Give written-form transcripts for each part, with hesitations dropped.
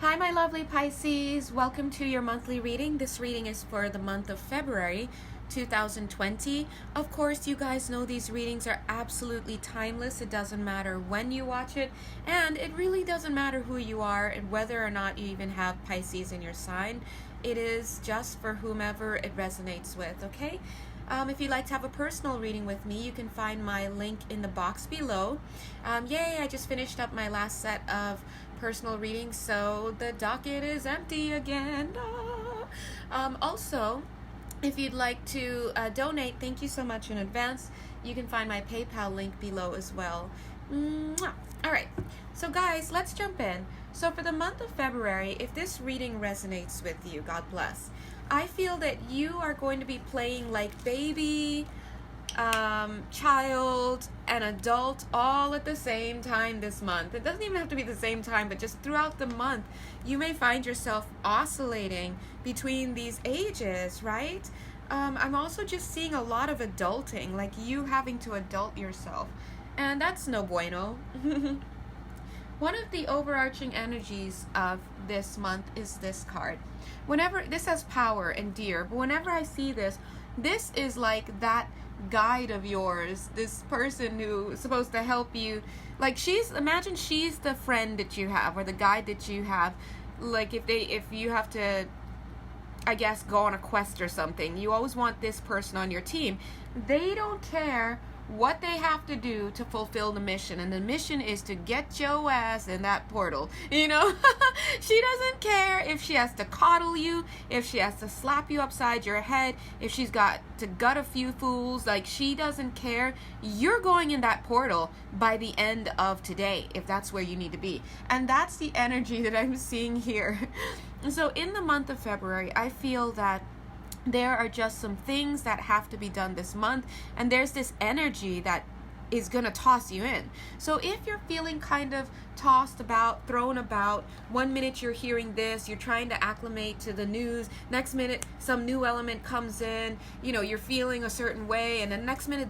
Hi, my lovely Pisces. Welcome to your monthly reading. This reading is for the month of February 2020. Of course, you guys know these readings are absolutely timeless. It doesn't matter when you watch it, and it really doesn't matter who you are and whether or not you even have Pisces in your sign. It is just for whomever it resonates with, okay? If you'd like to have a personal reading with me, you can find my link in the box below. Yay, I just finished up my last set of personal readings, so the docket is empty again. Also, if you'd like to donate, thank you so much in advance. You can find my PayPal link below as well. Mwah. All right, so guys, let's jump in. So for the month of February, if this reading resonates with you, God bless. I feel that you are going to be playing like baby, child, and adult all at the same time this month. It doesn't even have to be the same time, but just throughout the month, you may find yourself oscillating between these ages, right? I'm also just seeing a lot of adulting, like you having to adult yourself, and that's no bueno. One of the overarching energies of this month is this card. Whenever this has power and dear, but whenever I see this, this is like that guide of yours, this person who's supposed to help you. Like imagine she's the friend that you have or the guide that you have. Like if you have to, I guess, go on a quest or something, you always want this person on your team. They don't care what they have to do to fulfill the mission, and the mission is to get your ass in that portal, you know. She doesn't care if she has to coddle you, if she has to slap you upside your head, if she's got to gut a few fools. Like, she doesn't care. You're going in that portal by the end of today, if that's where you need to be. And that's the energy that I'm seeing here. So in the month of February, I feel that there are just some things that have to be done this month, and there's this energy that is going to toss you in. So if you're feeling kind of tossed about, thrown about, one minute you're hearing this, you're trying to acclimate to the news, next minute some new element comes in, you know, you're feeling a certain way, and the next minute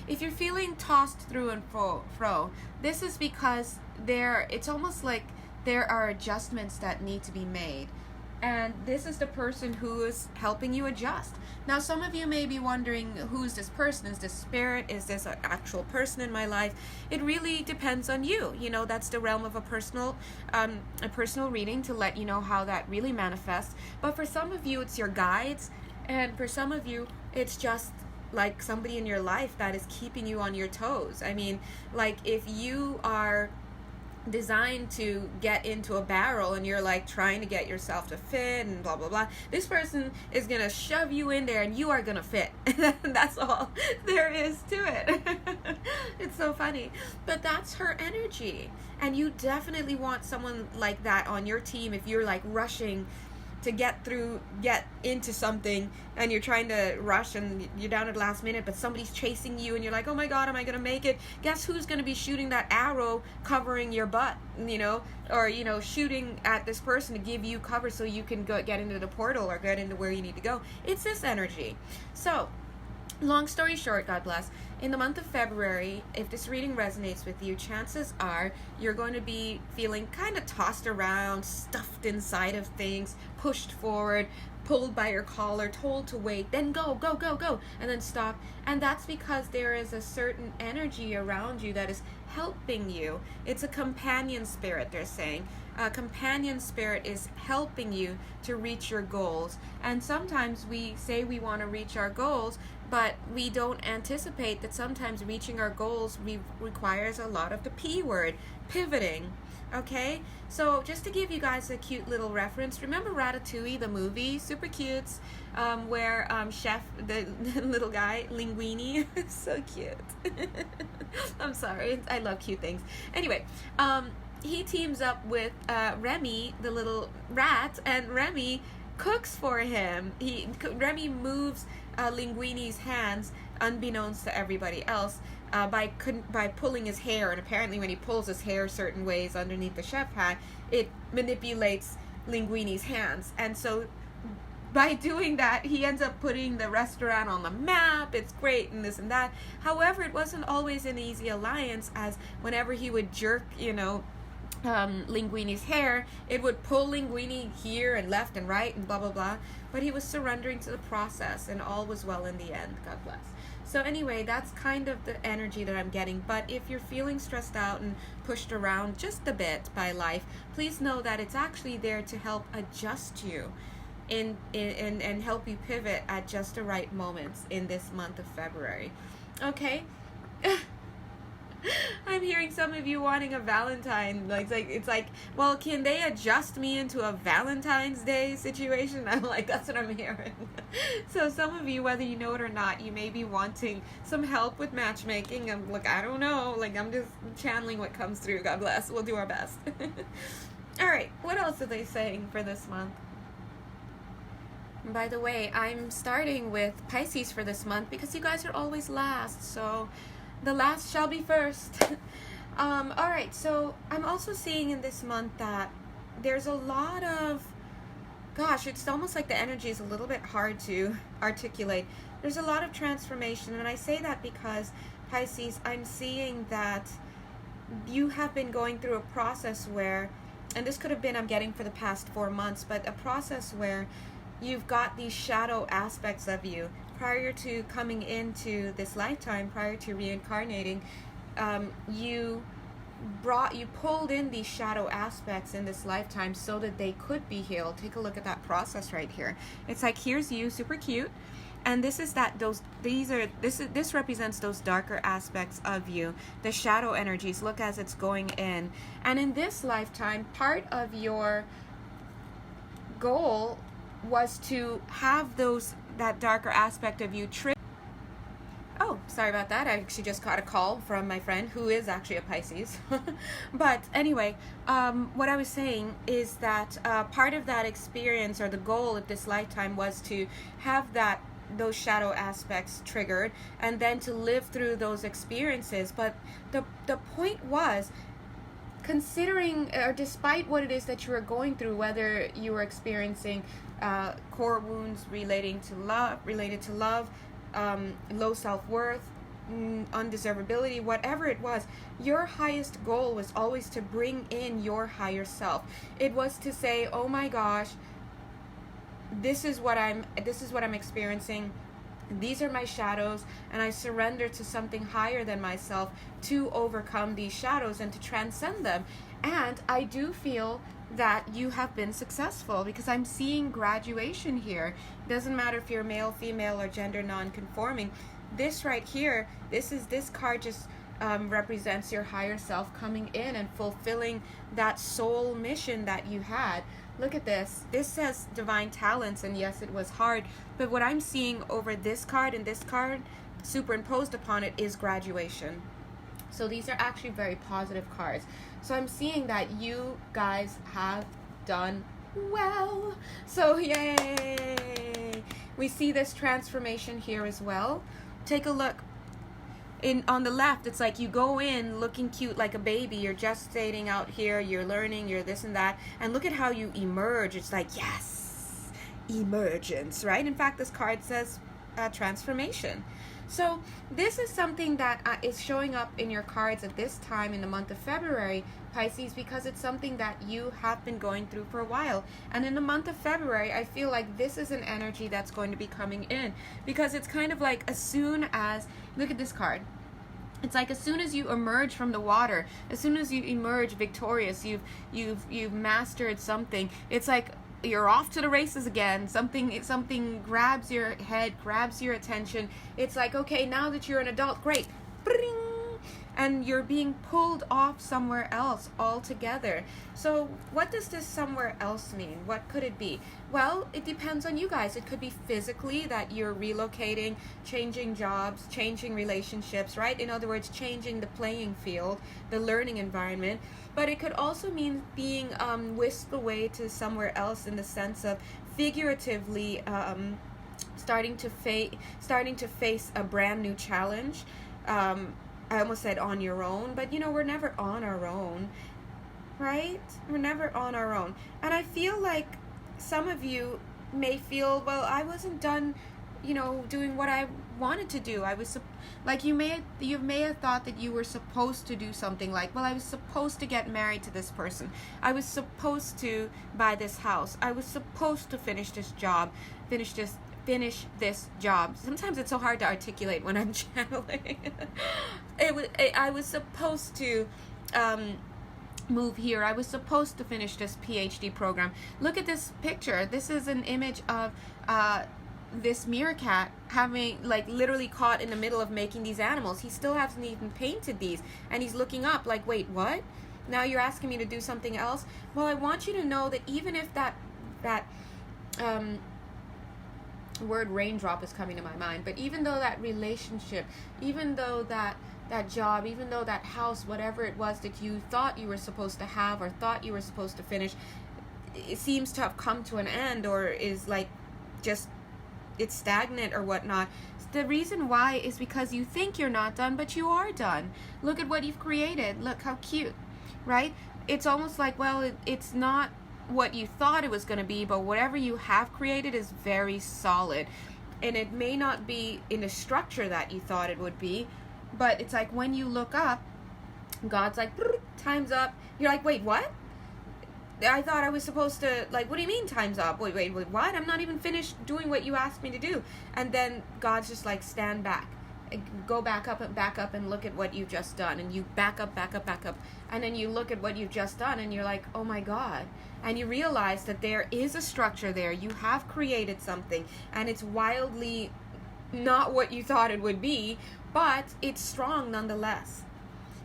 if you're feeling tossed through and fro, this is because it's almost like there are adjustments that need to be made. And this is the person who is helping you adjust. Now, some of you may be wondering, who's this person? Is this spirit? Is this an actual person in my life? It really depends on you. You know, that's the realm of a personal reading, to let you know how that really manifests. But for some of you, it's your guides. And for some of you, it's just like somebody in your life that is keeping you on your toes. I mean, like if you are designed to get into a barrel and you're like trying to get yourself to fit and blah blah blah, this person is gonna shove you in there and you are gonna fit. That's all there is to it. It's so funny, but that's her energy, and you definitely want someone like that on your team. If you're like rushing to get into something and you're trying to rush and you're down at the last minute, but somebody's chasing you and you're like, oh my god, am I gonna make it? Guess who's gonna be shooting that arrow covering your butt, you know, or you know, shooting at this person to give you cover so you can get into the portal or get into where you need to go. It's this energy. So long story short, God bless, in the month of February, if this reading resonates with you, chances are you're going to be feeling kind of tossed around, stuffed inside of things, pushed forward, pulled by your collar, told to wait, then go, and then stop. And that's because there is a certain energy around you that is helping you. It's a companion spirit, they're saying. A companion spirit is helping you to reach your goals. And sometimes we say we want to reach our goals, but we don't anticipate that sometimes reaching our goals requires a lot of the P word, pivoting. Okay, so just to give you guys a cute little reference, remember Ratatouille, the movie? Super cute, where Chef, the little guy, Linguini, so cute. I'm sorry, I love cute things. Anyway, he teams up with Remy, the little rat, and Remy cooks for him. Remy moves Linguini's hands, unbeknownst to everybody else, by pulling his hair, and apparently when he pulls his hair certain ways underneath the chef hat, it manipulates Linguini's hands. And so by doing that, he ends up putting the restaurant on the map. It's great and this and that. However, it wasn't always an easy alliance, as whenever he would jerk, Linguini's hair, it would pull Linguini here and left and right and blah blah blah, but he was surrendering to the process, and all was well in the end. God bless. So anyway, that's kind of the energy that I'm getting. But if you're feeling stressed out and pushed around just a bit by life, please know that it's actually there to help adjust you and help you pivot at just the right moments in this month of February. Okay. I'm hearing some of you wanting a Valentine. It's like, well, can they adjust me into a Valentine's Day situation? I'm like, that's what I'm hearing. So some of you, whether you know it or not, you may be wanting some help with matchmaking. I don't know. I'm just channeling what comes through. God bless. We'll do our best. All right. What else are they saying for this month? By the way, I'm starting with Pisces for this month because you guys are always last. So the last shall be first. All right, so I'm also seeing in this month that there's a lot of, gosh, it's almost like the energy is a little bit hard to articulate. There's a lot of transformation, and I say that because, Pisces, I'm seeing that you have been going through a process where, and this could have been I'm getting for the past 4 months, but a process where you've got these shadow aspects of you. Prior to coming into this lifetime, prior to reincarnating, you pulled in these shadow aspects in this lifetime so that they could be healed. Take a look at that process right here. It's like, here's you, super cute, and this represents those darker aspects of you, the shadow energies. Look as it's going in, and in this lifetime, part of your goal was to have that darker aspect of you Oh, sorry about that. I actually just got a call from my friend who is actually a Pisces. But anyway, what I was saying is that part of that experience, or the goal of this lifetime, was to have those shadow aspects triggered and then to live through those experiences. But the point was, considering, or despite what it is that you were going through, whether you were experiencing core wounds related to love, low self-worth, undeservability, whatever it was, your highest goal was always to bring in your higher self. It was to say, oh my gosh, this is what I'm experiencing. These are my shadows, and I surrender to something higher than myself to overcome these shadows and to transcend them. And I do feel that you have been successful, because I'm seeing graduation here. Doesn't matter if you're male, female, or gender non-conforming. This right here, this card just represents your higher self coming in and fulfilling that soul mission that you had. Look at this. This says divine talents, and yes, it was hard, but what I'm seeing over this card and this card superimposed upon it is graduation. So these are actually very positive cards. So I'm seeing that you guys have done well. So yay! We see this transformation here as well. Take a look. On the left, it's like you go in looking cute like a baby. You're gestating out here. You're learning. You're this and that. And look at how you emerge. It's like, yes, emergence, right? In fact, this card says transformation. So this is something that is showing up in your cards at this time in the month of February, Pisces, because it's something that you have been going through for a while. And in the month of February, I feel like this is an energy that's going to be coming in, because it's kind of like, as soon as, look at this card. It's like, as soon as you emerge from the water, as soon as you emerge victorious, you've mastered something. It's like you're off to the races again. Something grabs your head, grabs your attention. It's like, okay, now that you're an adult, great. Bring! And you're being pulled off somewhere else altogether. So what does this somewhere else mean? What could it be? Well, it depends on you guys. It could be physically, that you're relocating, changing jobs, changing relationships, right? In other words, changing the playing field, the learning environment. But it could also mean being whisked away to somewhere else, in the sense of figuratively starting to face a brand new challenge. I almost said on your own, but we're never on our own, right? We're never on our own. And I feel like some of you may feel, well, I wasn't done, doing what I wanted to do. Like you may have thought that you were supposed to do something, like, well, I was supposed to get married to this person, I was supposed to buy this house, I was supposed to finish this job, finish this job. Sometimes it's so hard to articulate when I'm channeling. I was supposed to move here. I was supposed to finish this PhD program. Look at this picture. This is an image of this meerkat having, like, literally caught in the middle of making these animals. He still hasn't even painted these, and he's looking up like, wait, what? Now you're asking me to do something else? Well, I want you to know that even if that word raindrop is coming to my mind, but even though that relationship, even though that job, even though that house, whatever it was that you thought you were supposed to have or thought you were supposed to finish, it seems to have come to an end, or is like just, it's stagnant or whatnot. The reason why is because you think you're not done, but you are done. Look at what you've created. Look how cute, right? It's almost like, well, it's not what you thought it was going to be, but whatever you have created is very solid. And it may not be in the structure that you thought it would be, but it's like when you look up, God's like, time's up. You're like, wait, what? I thought I was supposed to, like, what do you mean time's up? Wait, what? I'm not even finished doing what you asked me to do. And then God's just like, stand back. Go back up and look at what you've just done. And you back up. And then you look at what you've just done and you're like, oh my God. And you realize that there is a structure there. You have created something, and it's wildly not what you thought it would be, but it's strong nonetheless.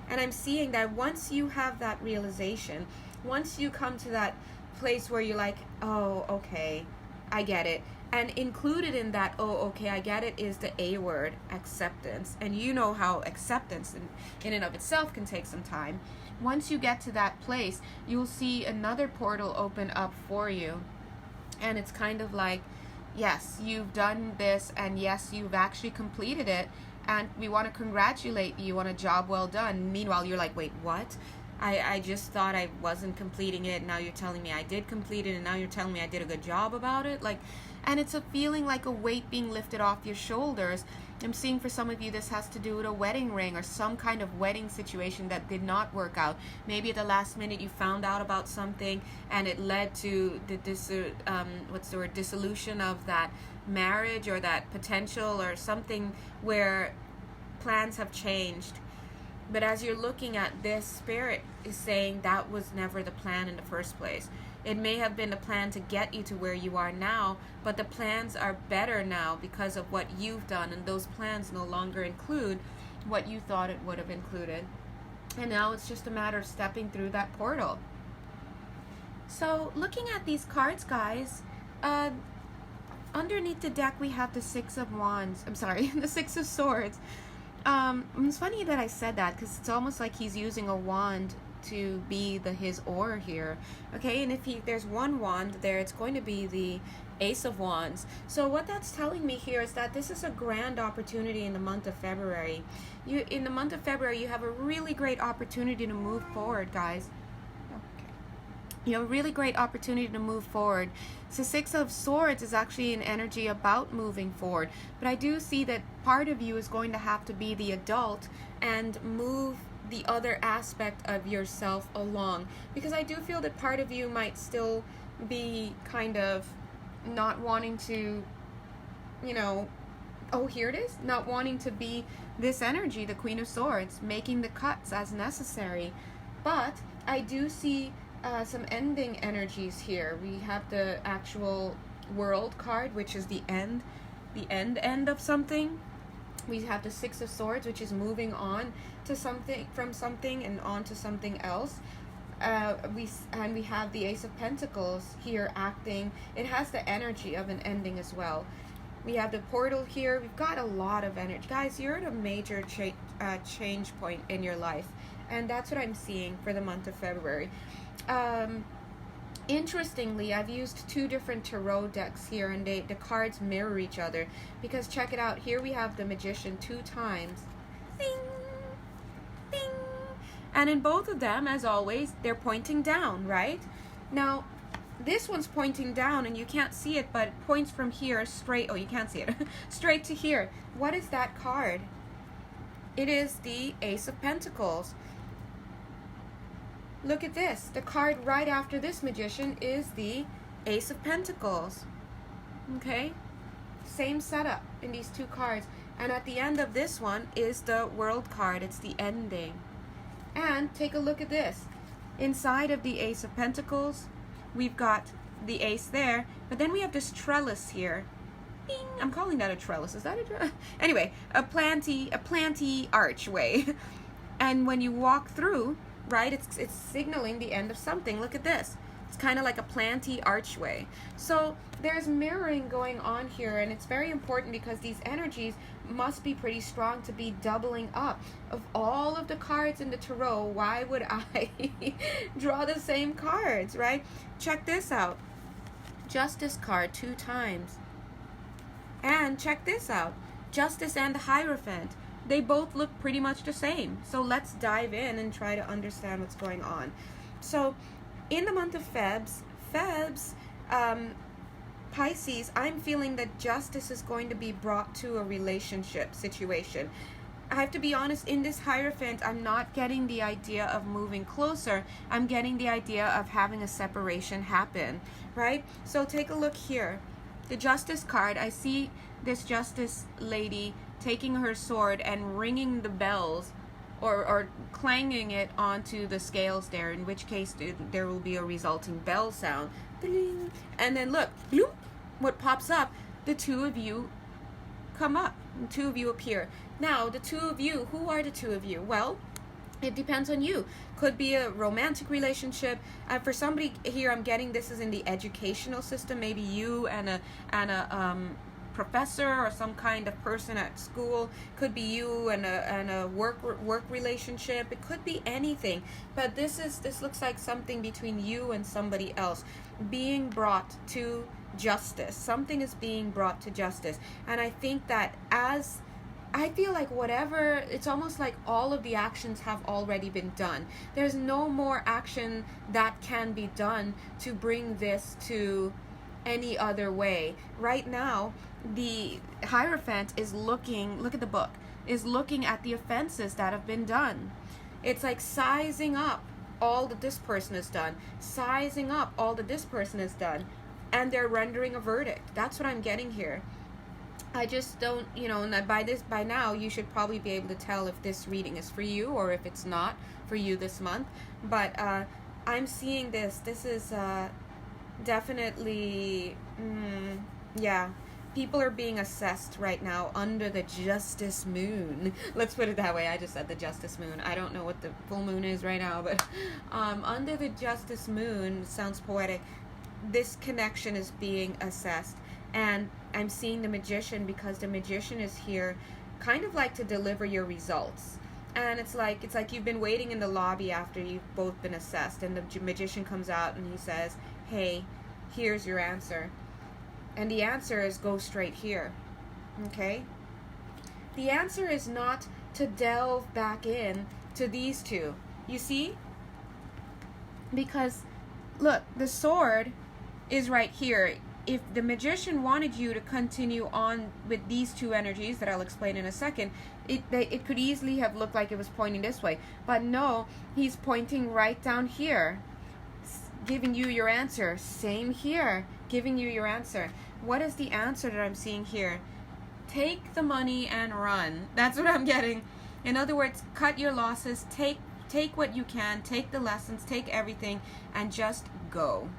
And I'm seeing that once you have that realization, once you come to that place where you're like, oh, okay, I get it. And included in that, oh, okay, I get it, is the A word, acceptance. And you know how acceptance in and of itself can take some time. Once you get to that place, you'll see another portal open up for you. And it's kind of like, yes, you've done this, and yes, you've actually completed it. And we want to congratulate you on a job well done. Meanwhile, you're like, wait, what? I just thought I wasn't completing it. Now you're telling me I did complete it, and now you're telling me I did a good job about it. Like, and it's a feeling like a weight being lifted off your shoulders. I'm seeing for some of you this has to do with a wedding ring or some kind of wedding situation that did not work out. Maybe at the last minute you found out about something and it led to the dissolution of that marriage or that potential or something where plans have changed. But as you're looking at this, Spirit is saying that was never the plan in the first place. It may have been the plan to get you to where you are now, but the plans are better now because of what you've done, and those plans no longer include what you thought it would have included. And now it's just a matter of stepping through that portal. So looking at these cards, guys, underneath the deck we have the Six of Wands. I'm sorry, the Six of Swords. It's funny that I said that because it's almost like he's using a wand to be his oar here. Okay, and if there's one wand there, it's going to be the Ace of Wands. So what that's telling me here is that this is a grand opportunity in the month of February. In the month of February, you have a really great opportunity to move forward, guys. You have a really great opportunity to move forward. So Six of Swords is actually an energy about moving forward. But I do see that part of you is going to have to be the adult and move the other aspect of yourself along. Because I do feel that part of you might still be kind of not wanting to, oh, here it is, not wanting to be this energy, the Queen of Swords, making the cuts as necessary. But I do see some ending energies here. We have the actual World card, which is the end of something. We have the Six of Swords, which is moving on to something, from something and on to something else. We have the Ace of Pentacles here acting. It has the energy of an ending as well. We have the portal here. We've got a lot of energy. Guys, you're at a major change point in your life. And that's what I'm seeing for the month of February. Interestingly, I've used two different tarot decks here, and the cards mirror each other. Because check it out. Here we have the Magician 2 times. Ding! And in both of them, as always, they're pointing down, right? Now, this one's pointing down and you can't see it, but it points from here straight. Oh, you can't see it. Straight to here. What is that card? It is the Ace of Pentacles. Look at this. The card right after this Magician is the Ace of Pentacles. Okay? Same setup in these two cards. And at the end of this one is the World card. It's the ending. And take a look at this. Inside of the Ace of Pentacles, we've got the ace there, but then we have this trellis here. Bing! I'm calling that a trellis. Is that a trellis? Anyway, a planty archway. And when you walk through, right, it's signaling the end of something. Look at this. It's kind of like a planty archway. So there's mirroring going on here, and it's very important because these energies must be pretty strong to be doubling up. Of all of the cards in the tarot, why would I draw the same cards, right? Check this out. Justice card 2 times. And check this out. Justice and the Hierophant. They both look pretty much the same. So let's dive in and try to understand what's going on. So in the month of Febs, Pisces, I'm feeling that justice is going to be brought to a relationship situation. I have to be honest, in this Hierophant, I'm not getting the idea of moving closer. I'm getting the idea of having a separation happen, right? So take a look here. The Justice card, I see this Justice lady taking her sword and ringing the bells or clanging it onto the scales there, in which case there will be a resulting bell sound. And then look, bloop, what pops up, the two of you come up, the two of you appear. Now, the two of you, who are the two of you? Well, it depends on you. Could be a romantic relationship. For somebody here, I'm getting this is in the educational system. Maybe you and a professor or some kind of person at school. Could be you and a work relationship. It could be anything. But this looks like something between you and somebody else being brought to justice. Something is being brought to justice. And I think that I feel like whatever, it's almost like all of the actions have already been done. There's no more action that can be done to bring this to any other way. Right now, the Hierophant is looking, look at the book, is looking at the offenses that have been done. It's like sizing up all that this person has done, sizing up all that this person has done, and they're rendering a verdict. That's what I'm getting here. I just don't, by now you should probably be able to tell if this reading is for you or if it's not for you this month. But I'm seeing this. This is definitely, yeah. People are being assessed right now under the Justice Moon. Let's put it that way. I just said the Justice Moon. I don't know what the full moon is right now, but under the Justice Moon, sounds poetic, this connection is being assessed. And I'm seeing the Magician because the Magician is here kind of like to deliver your results. And it's like you've been waiting in the lobby after you've both been assessed, and the Magician comes out and he says, hey, here's your answer. And the answer is go straight here. Okay? The answer is not to delve back in to these two. You see? Because, look, the sword is right here. If the Magician wanted you to continue on with these two energies that I'll explain in a second, it could easily have looked like it was pointing this way. But no, he's pointing right down here, giving you your answer. Same here, giving you your answer. What is the answer that I'm seeing here? Take the money and run. That's what I'm getting. In other words, cut your losses, take what you can, take the lessons, take everything, and just go.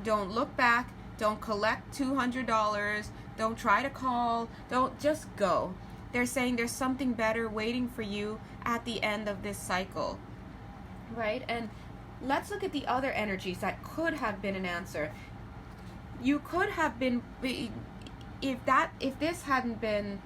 Don't look back. Don't collect $200. Don't try to call. Don't, just go. They're saying there's something better waiting for you at the end of this cycle. Right? And let's look at the other energies that could have been an answer. You could have been, if this hadn't been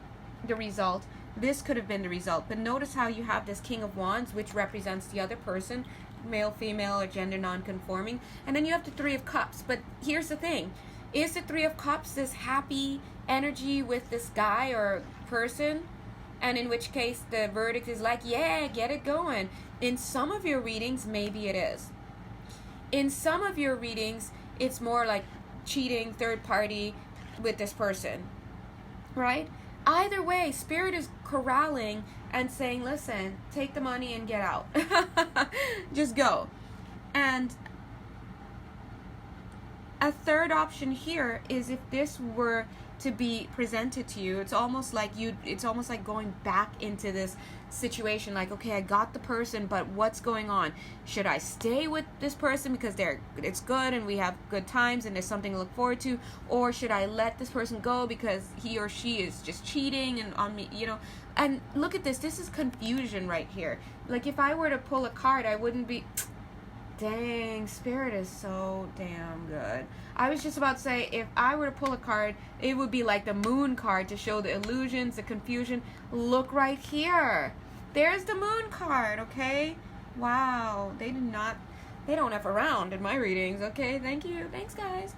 the result, this could have been the result. But notice how you have this King of Wands, which represents the other person, male, female, or gender non-conforming. And then you have the Three of Cups. But here's the thing. Is the Three of Cups this happy energy with this guy or person? And in which case the verdict is like, yeah, get it going. In some of your readings, maybe it is. In some of your readings, it's more like cheating, third party with this person, right? Either way, Spirit is corralling and saying, listen, take the money and get out. Just go. And a third option here is if this were to be presented to you, it's almost like going back into this situation, like, okay, I got the person, but what's going on? Should I stay with this person because it's good and we have good times and there's something to look forward to, or should I let this person go because he or she is just cheating and on me, you know? And look at this is confusion right here. Like, if I were to pull a card, I wouldn't be, dang, Spirit is so damn good. I was just about to say, if I were to pull a card, it would be like the Moon card to show the illusions, the confusion. Look right here. There's the Moon card, okay? Wow. They don't F around in my readings, okay? Thank you. Thanks, guys.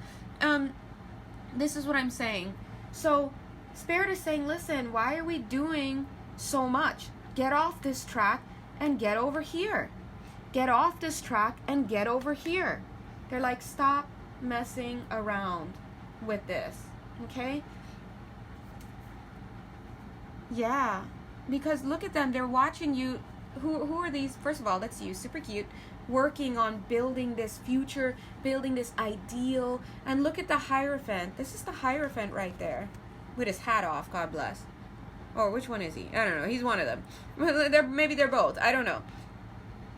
This is what I'm saying. So, Spirit is saying, listen, why are we doing so much? Get off this track and get over here. Get off this track and get over here. They're like, stop messing around with this, okay? Yeah, because look at them. They're watching you. Who are these? First of all, that's you. Super cute. Working on building this future, building this ideal. And look at the Hierophant. This is the Hierophant right there with his hat off. God bless. Or which one is he? I don't know. He's one of them. Maybe they're both. I don't know.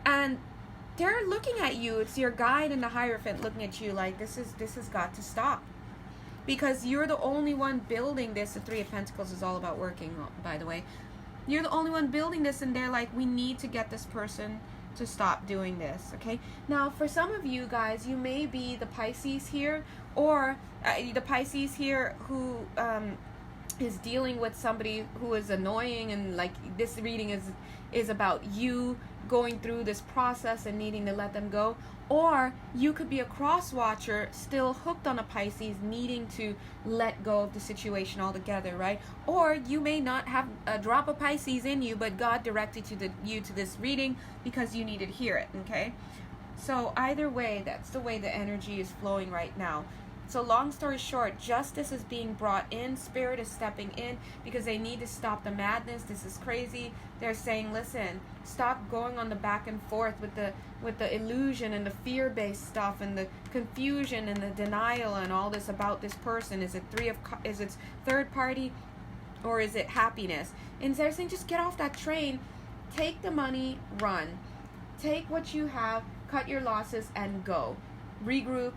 And they're looking at you. It's your guide and the Hierophant looking at you like, this has got to stop. Because you're the only one building this. The Three of Pentacles is all about working, by the way. You're the only one building this, and they're like, we need to get this person to stop doing this, okay? Now, for some of you guys, you may be the Pisces here, or the Pisces here who is dealing with somebody who is annoying, and like this reading is about you going through this process and needing to let them go. Or you could be a cross watcher still hooked on a Pisces, needing to let go of the situation altogether, right? Or you may not have a drop of Pisces in you, but God directed you to this reading because you needed to hear it, okay? So either way, that's the way the energy is flowing right now. So long story short, justice is being brought in. Spirit is stepping in because they need to stop the madness. This is crazy. They're saying, listen, stop going on the back and forth with the illusion and the fear-based stuff and the confusion and the denial and all this about this person. Is it third party, or is it happiness? And they're saying, just get off that train, take the money, run. Take what you have, cut your losses, and go. Regroup.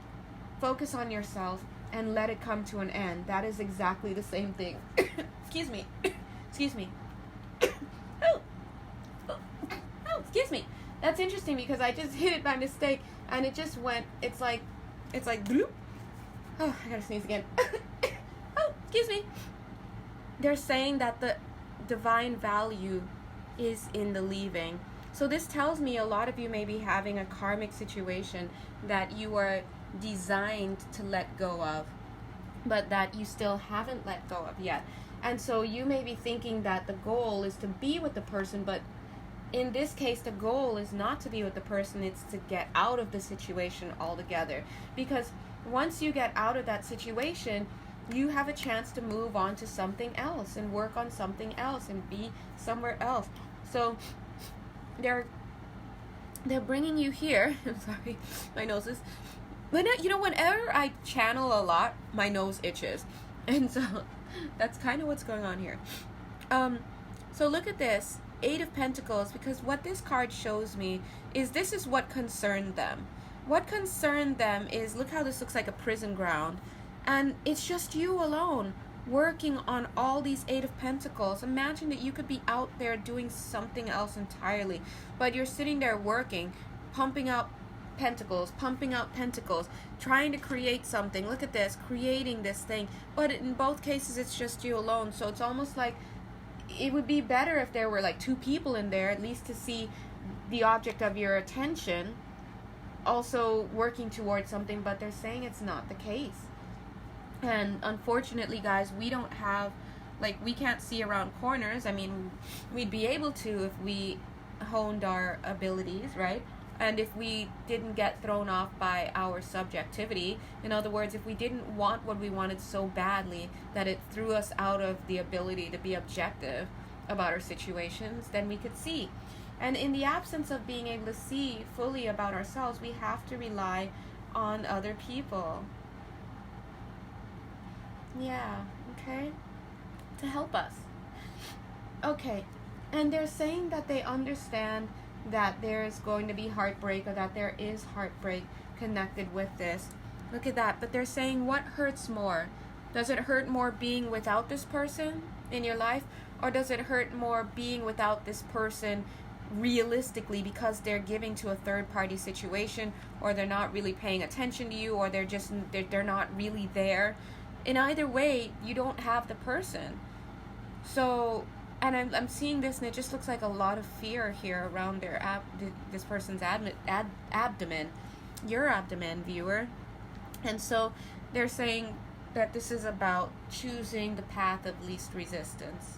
Focus on yourself and let it come to an end. That is exactly the same thing. Excuse me. Excuse me. Oh, excuse me. That's interesting because I just hit it by mistake and it just went, it's like bloop. Oh, I gotta sneeze again. Oh, excuse me. They're saying that the divine value is in the leaving. So this tells me a lot of you may be having a karmic situation that you are designed to let go of, but that you still haven't let go of yet. And so you may be thinking that the goal is to be with the person, but in this case the goal is not to be with the person, it's to get out of the situation altogether. Because once you get out of that situation, you have a chance to move on to something else and work on something else and be somewhere else. So they're bringing you here. I'm sorry, my nose is, you know, whenever I channel a lot, my nose itches. And so that's kind of what's going on here. So look at this, Eight of Pentacles, because what this card shows me is this is what concerned them. What concerned them is, look how this looks like a prison ground. And it's just you alone working on all these Eight of Pentacles. Imagine that you could be out there doing something else entirely, but you're sitting there working, pumping out pentacles, trying to create something. Look at this, creating this thing. But in both cases, it's just you alone. So it's almost like it would be better if there were like two people in there, at least to see the object of your attention also working towards something. But they're saying it's not the case. And unfortunately, guys, we don't have, like, we can't see around corners. I mean, we'd be able to if we honed our abilities, right? And if we didn't get thrown off by our subjectivity, in other words, if we didn't want what we wanted so badly that it threw us out of the ability to be objective about our situations, then we could see. And in the absence of being able to see fully about ourselves, we have to rely on other people. Yeah, okay? To help us. Okay, and they're saying that they understand that there's going to be heartbreak, or that there is heartbreak connected with this. Look at that. But they're saying, what hurts more? Does it hurt more being without this person in your life, or does it hurt more being without this person realistically, because they're giving to a third-party situation, or they're not really paying attention to you, or they're not really there? In either way, you don't have the person. So, and I'm seeing this, and it just looks like a lot of fear here around their this person's abdomen, your abdomen, viewer. And so they're saying that this is about choosing the path of least resistance.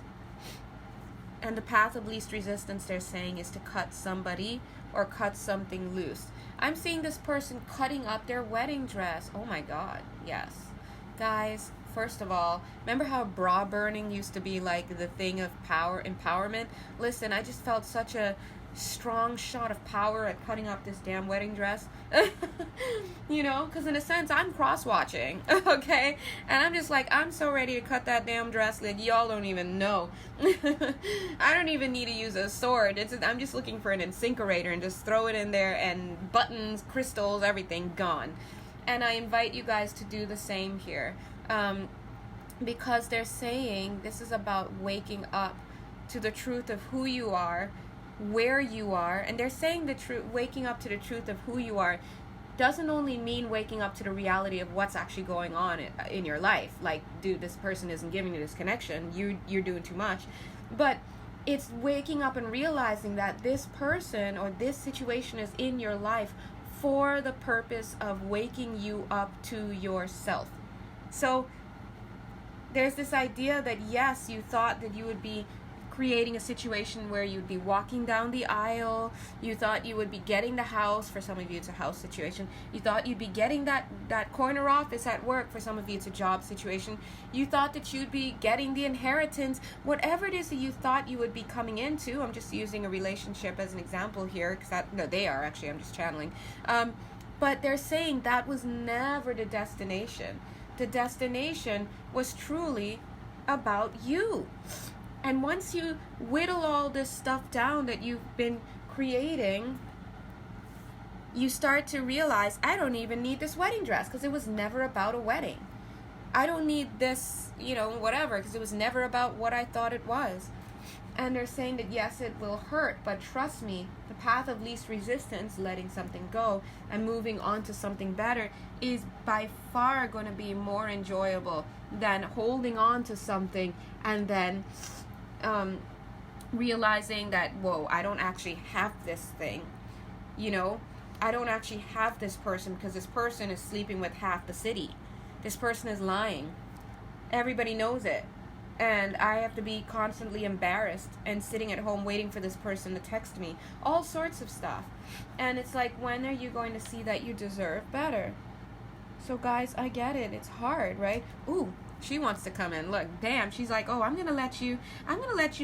And the path of least resistance, they're saying, is to cut somebody or cut something loose. I'm seeing this person cutting up their wedding dress. Oh my God, yes. Guys, first of all, remember how bra burning used to be like the thing of empowerment? Listen, I just felt such a strong shot of power at cutting up this damn wedding dress. You know, because in a sense, I'm cross-watching, okay? And I'm just like, I'm so ready to cut that damn dress, like, y'all don't even know. I don't even need to use a sword. I'm just looking for an incinerator and just throw it in there, and buttons, crystals, everything gone. And I invite you guys to do the same here. Because they're saying this is about waking up to the truth of who you are, where you are. And they're saying the truth, waking up to the truth of who you are doesn't only mean waking up to the reality of what's actually going on in your life. Like, dude, this person isn't giving you this connection. You're doing too much. But it's waking up and realizing that this person or this situation is in your life for the purpose of waking you up to yourself. So there's this idea that, yes, you thought that you would be creating a situation where you'd be walking down the aisle. You thought you would be getting the house. For some of you, it's a house situation. You thought you'd be getting that corner office at work. For some of you, it's a job situation. You thought that you'd be getting the inheritance. Whatever it is that you thought you would be coming into. I'm just using a relationship as an example here, because they are actually, I'm just channeling. But they're saying that was never the destination. The destination was truly about you. And once you whittle all this stuff down that you've been creating, you start to realize, I don't even need this wedding dress, because it was never about a wedding. I don't need this, whatever, because it was never about what I thought it was. And they're saying that, yes, it will hurt, but trust me, the path of least resistance, letting something go and moving on to something better, is by far going to be more enjoyable than holding on to something and then realizing that, whoa, I don't actually have this thing. I don't actually have this person, because this person is sleeping with half the city. This person is lying. Everybody knows it. And I have to be constantly embarrassed and sitting at home waiting for this person to text me. All sorts of stuff. And it's like, when are you going to see that you deserve better? So guys, I get it. It's hard, right? Ooh, she wants to come in. Look, damn, she's like, oh, I'm gonna let you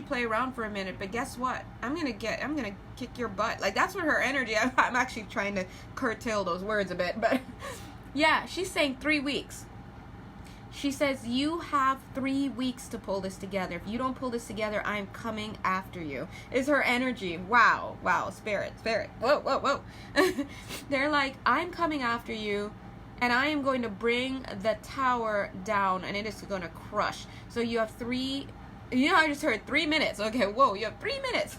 play around for a minute, but guess what? I'm gonna kick your butt. Like, that's what her energy. I'm actually trying to curtail those words a bit, but yeah, she's saying 3 weeks. She says, you have 3 weeks to pull this together. If you don't pull this together, I'm coming after you. Is her energy. Wow, spirit. Whoa. They're like, I'm coming after you, and I am going to bring the tower down, and it is going to crush. So you have I just heard 3 minutes. Okay, whoa, you have 3 minutes.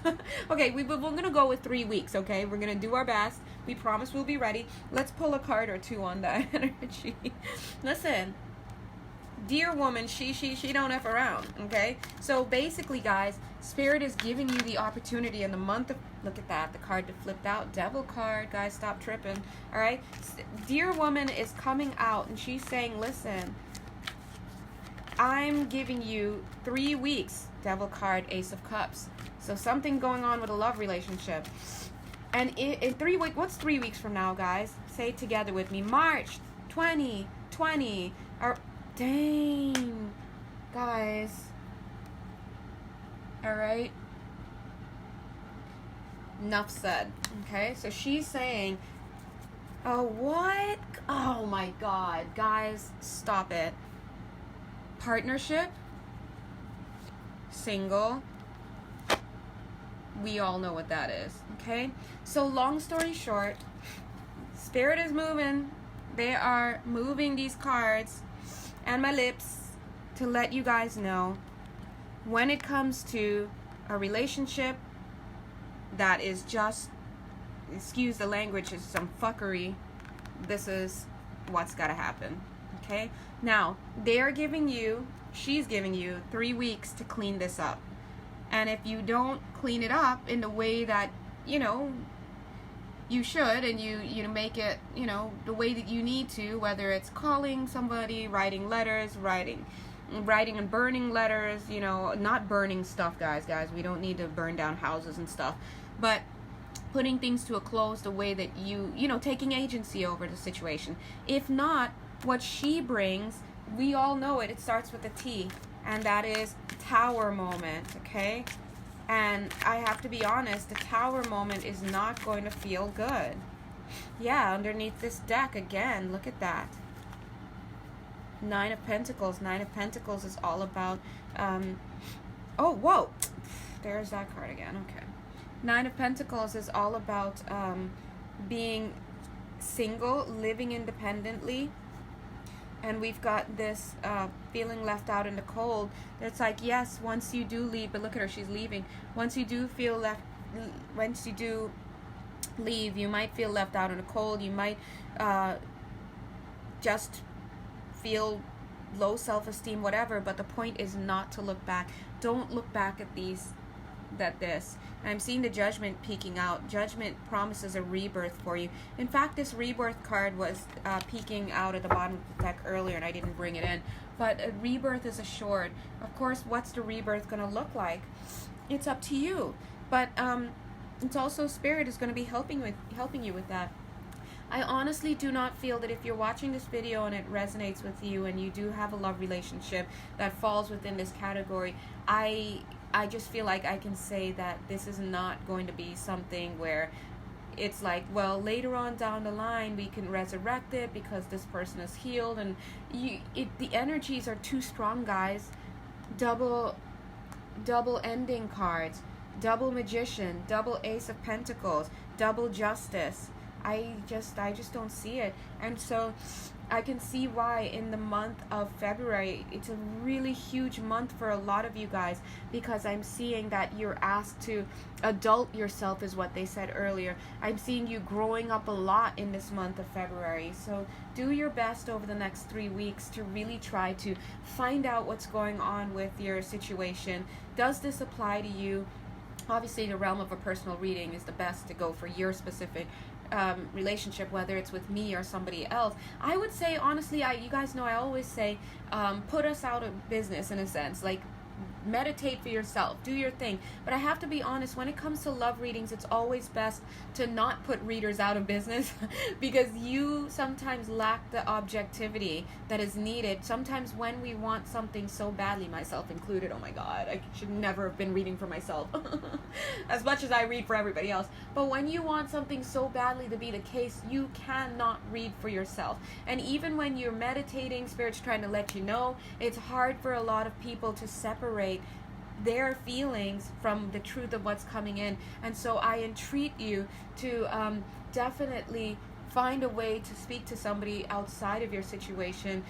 Okay, we're going to go with 3 weeks, okay? We're going to do our best. We promise we'll be ready. Let's pull a card or two on that energy. Listen. Dear woman, she don't F around, okay? So basically, guys, Spirit is giving you the opportunity in the month of, look at that, the card that flipped out, Devil card, guys, stop tripping, all right? Dear woman is coming out, and she's saying, listen, I'm giving you 3 weeks, Devil card, Ace of Cups. So something going on with a love relationship. And in 3 weeks, what's 3 weeks from now, guys? Say it together with me. March 2020. Or, dang, guys. All right. Enough said. Okay, so she's saying, oh, what? Oh my God, guys, stop it. Partnership, single, we all know what that is, okay? So long story short, Spirit is moving. They are moving these cards and my lips to let you guys know when it comes to a relationship that is just, excuse the language, is some fuckery, this is what's got to happen, okay? Now, they are giving you, she's giving you 3 weeks to clean this up. And if you don't clean it up in the way that, you know, you should, and you make it, you know, the way that you need to, whether it's calling somebody, writing letters, writing and burning letters, you know, not burning stuff, guys, we don't need to burn down houses and stuff, but putting things to a close the way that you know, taking agency over the situation. If not, what she brings, we all know it starts with a T, and that is Tower moment, okay? And I have to be honest, the Tower moment is not going to feel good. Yeah, underneath this deck, again, look at that. 9 of Pentacles. 9 of Pentacles is all about, oh, whoa, there's that card again, okay. 9 of Pentacles is all about being single, living independently. And we've got this feeling left out in the cold. It's like, yes, once you do leave, but look at her, she's leaving. Once you do leave, you might feel left out in the cold. You might just feel low self-esteem, whatever. But the point is not to look back. Don't look back at this. I'm seeing the Judgment peeking out. Judgment promises a rebirth for you. In fact, this rebirth card was peeking out at the bottom of the deck earlier, and I didn't bring it in. But a rebirth is assured. Of course, what's the rebirth going to look like? It's up to you. But it's also Spirit is going to be helping you with that. I honestly do not feel that if you're watching this video and it resonates with you and you do have a love relationship that falls within this category, I just feel like I can say that this is not going to be something where it's like, well, later on down the line we can resurrect it because this person is healed, and the energies are too strong, guys. Double ending cards, double Magician, double Ace of Pentacles, double Justice. I just don't see it. And so I can see why in the month of February, it's a really huge month for a lot of you guys, because I'm seeing that you're asked to adult yourself, is what they said earlier. I'm seeing you growing up a lot in this month of February. So do your best over the next 3 weeks to really try to find out what's going on with your situation. Does this apply to you? Obviously, the realm of a personal reading is the best to go for your specific relationship, whether it's with me or somebody else. I would say, honestly, you guys know I always say, put us out of business in a sense. Like, meditate for yourself, do your thing. But I have to be honest, when it comes to love readings, it's always best to not put readers out of business because you sometimes lack the objectivity that is needed. Sometimes when we want something so badly, myself included, oh my God, I should never have been reading for myself as much as I read for everybody else. But when you want something so badly to be the case, you cannot read for yourself. And even when you're meditating, Spirit's trying to let you know, it's hard for a lot of people to separate their feelings from the truth of what's coming in. And so I entreat you to definitely find a way to speak to somebody outside of your situation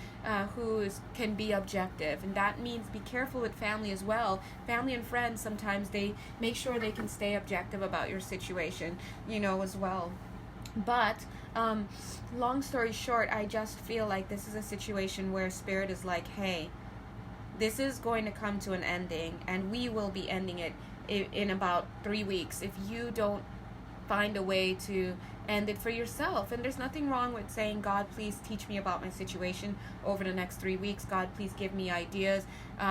can be objective. And that means be careful with family as well. Family and friends, sometimes they make sure they can stay objective about your situation, you know, as well. But long story short, I just feel like this is a situation where Spirit is like, hey, this is going to come to an ending, and we will be ending it in about 3 weeks if you don't find a way to end it for yourself. And there's nothing wrong with saying, God, please teach me about my situation over the next 3 weeks. God, please give me ideas.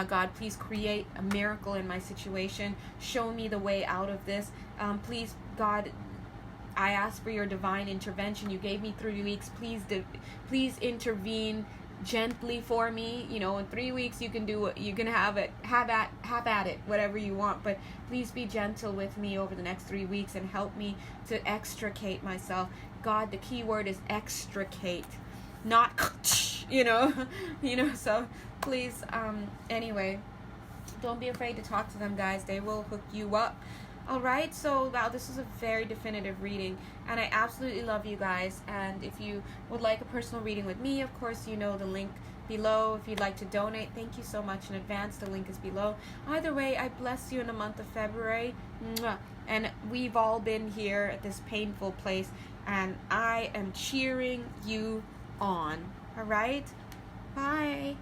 God, please create a miracle in my situation. Show me the way out of this. Please, God, I ask for your divine intervention. You gave me 3 weeks. Please intervene gently for me. You know, in 3 weeks you can do it. You can have at it, whatever you want. But please be gentle with me over the next 3 weeks and help me to extricate myself. God, the key word is extricate, not so please, anyway, don't be afraid to talk to them, guys. They will hook you up. All right, so wow, this is a very definitive reading, and I absolutely love you guys. And if you would like a personal reading with me, of course, you know the link below. If you'd like to donate, thank you so much in advance. The link is below. Either way, I bless you in the month of February. Mwah. And we've all been here at this painful place, and I am cheering you on. All right, bye.